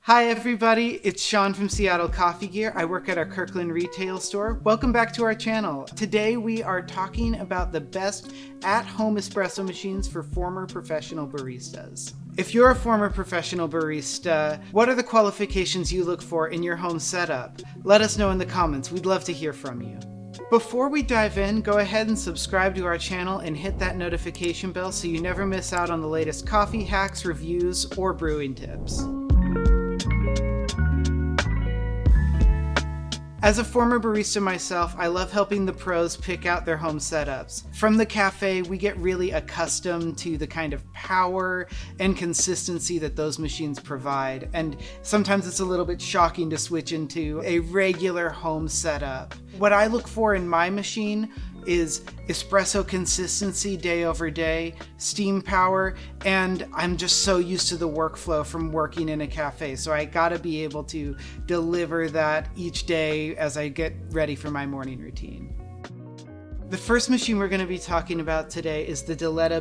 Hi everybody, it's Sean from Seattle Coffee Gear. I work at our Kirkland retail store. Welcome back to our channel. Today we are talking about the best at-home espresso machines for former professional baristas. If you're a former professional barista, what are the qualifications you look for in your home setup? Let us know in the comments. We'd love to hear from you. Before we dive in, go ahead and subscribe to our channel and hit that notification bell so you never miss out on the latest coffee hacks, reviews, or brewing tips. As a former barista myself, I love helping the pros pick out their home setups. From the cafe, we get really accustomed to the kind of power and consistency that those machines provide, and sometimes it's a little bit shocking to switch into a regular home setup. What I look for in my machine is espresso consistency day over day, steam power, and I'm just so used to the workflow from working in a cafe, so I gotta be able to deliver that each day as I get ready for my morning routine. The first machine we're going to be talking about today is the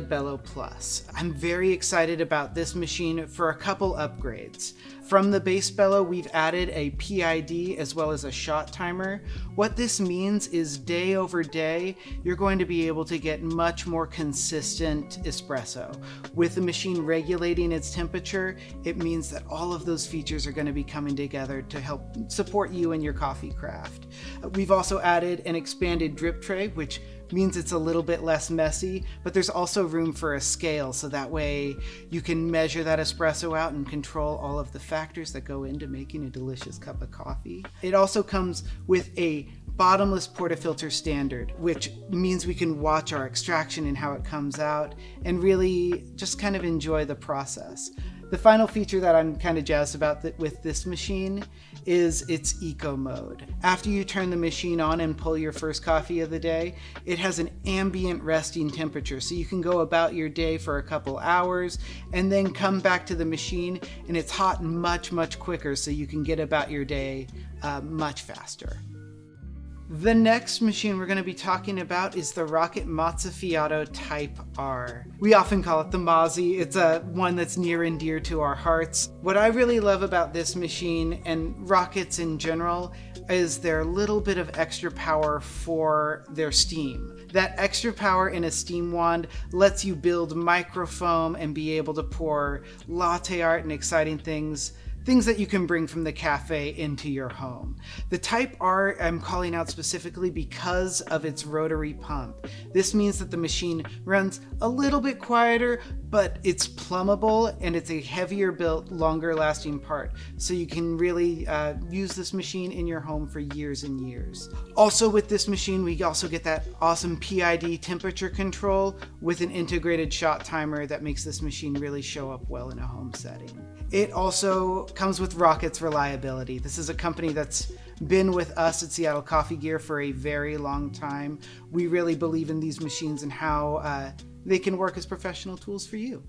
Bellow Plus. I'm very excited about this machine for a couple upgrades. From the base Bellow, we've added a PID as well as a shot timer. What this means is day over day, you're going to be able to get much more consistent espresso. With the machine regulating its temperature, it means that all of those features are going to be coming together to help support you in your coffee craft. We've also added an expanded drip tray, which means it's a little bit less messy, but there's also room for a scale, so that way you can measure that espresso out and control all of the factors that go into making a delicious cup of coffee. It also comes with a bottomless portafilter standard, which means we can watch our extraction and how it comes out and really just kind of enjoy the process. The final feature that I'm kind of jazzed about with this machine is its eco mode. After you turn the machine on and pull your first coffee of the day, it has an ambient resting temperature, so you can go about your day for a couple hours and then come back to the machine and it's hot much quicker, so you can get about your day much faster. The next machine we're going to be talking about is the Rocket Mozza Fiato Type R. We often call it the Mozzie. It's one that's near and dear to our hearts. What I really love about this machine and Rockets in general is their little bit of extra power for their steam. That extra power in a steam wand lets you build microfoam and be able to pour latte art and exciting things that you can bring from the cafe into your home. The Type R I'm calling out specifically because of its rotary pump. This means that the machine runs a little bit quieter, but it's plumbable and it's a heavier built, longer lasting part. So you can really use this machine in your home for years and years. Also with this machine, we also get that awesome PID temperature control with an integrated shot timer that makes this machine really show up well in a home setting. It also comes with Rocket's reliability. This is a company that's been with us at Seattle Coffee Gear for a very long time. We really believe in these machines and how they can work as professional tools for you.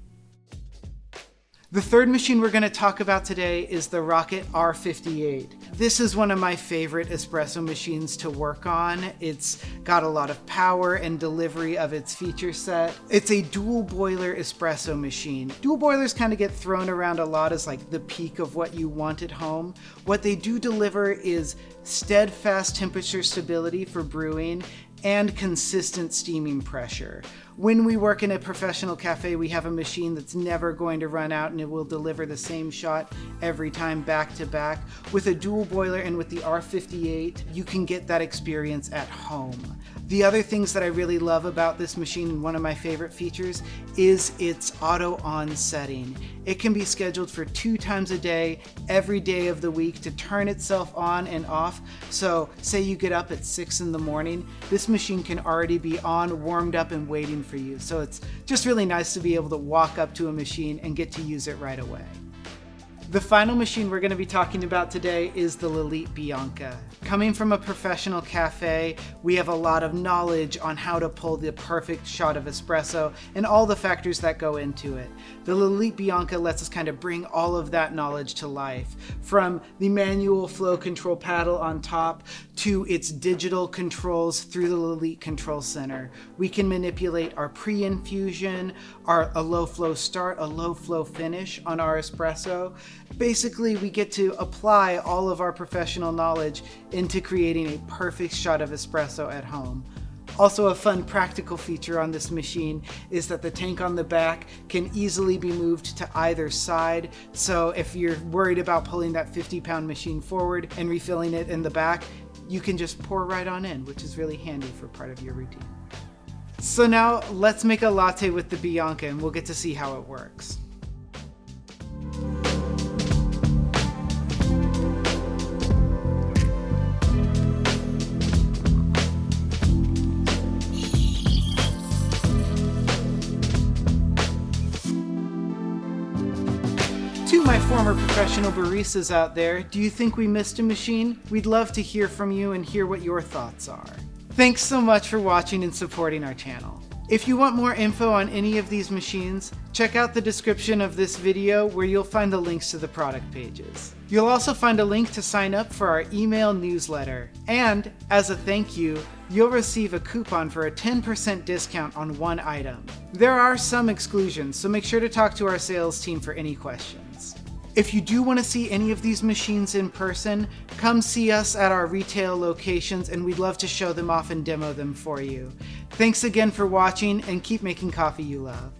The third machine we're going to talk about today is the Rocket R58. This is one of my favorite espresso machines to work on. It's got a lot of power and delivery of its feature set. It's a dual boiler espresso machine. Dual boilers kind of get thrown around a lot as like the peak of what you want at home. What they do deliver is steadfast temperature stability for brewing and consistent steaming pressure. When we work in a professional cafe, we have a machine that's never going to run out and it will deliver the same shot every time back to back. With a dual boiler and with the R58, you can get that experience at home. The other things that I really love about this machine, and one of my favorite features, is its auto on setting. It can be scheduled for 2 times a day, every day of the week, to turn itself on and off. So say you get up at 6 in the morning, this machine can already be on, warmed up, and waiting for you. So it's just really nice to be able to walk up to a machine and get to use it right away. The final machine we're going to be talking about today is the Lite Bianca. Coming from a professional cafe, we have a lot of knowledge on how to pull the perfect shot of espresso and all the factors that go into it. The Lite Bianca lets us kind of bring all of that knowledge to life, from the manual flow control paddle on top to its digital controls through the Lite Control Center. We can manipulate our pre-infusion, a low flow start, a low flow finish on our espresso, Basically, we get to apply all of our professional knowledge into creating a perfect shot of espresso at home. Also, a fun practical feature on this machine is that the tank on the back can easily be moved to either side. So if you're worried about pulling that 50-pound machine forward and refilling it in the back, you can just pour right on in, which is really handy for part of your routine. So now let's make a latte with the Bianca and we'll get to see how it works. To my former professional baristas out there, do you think we missed a machine? We'd love to hear from you and hear what your thoughts are. Thanks so much for watching and supporting our channel. If you want more info on any of these machines, check out the description of this video where you'll find the links to the product pages. You'll also find a link to sign up for our email newsletter. And as a thank you, you'll receive a coupon for a 10% discount on one item. There are some exclusions, so make sure to talk to our sales team for any questions. If you do want to see any of these machines in person, come see us at our retail locations and we'd love to show them off and demo them for you. Thanks again for watching and keep making coffee you love.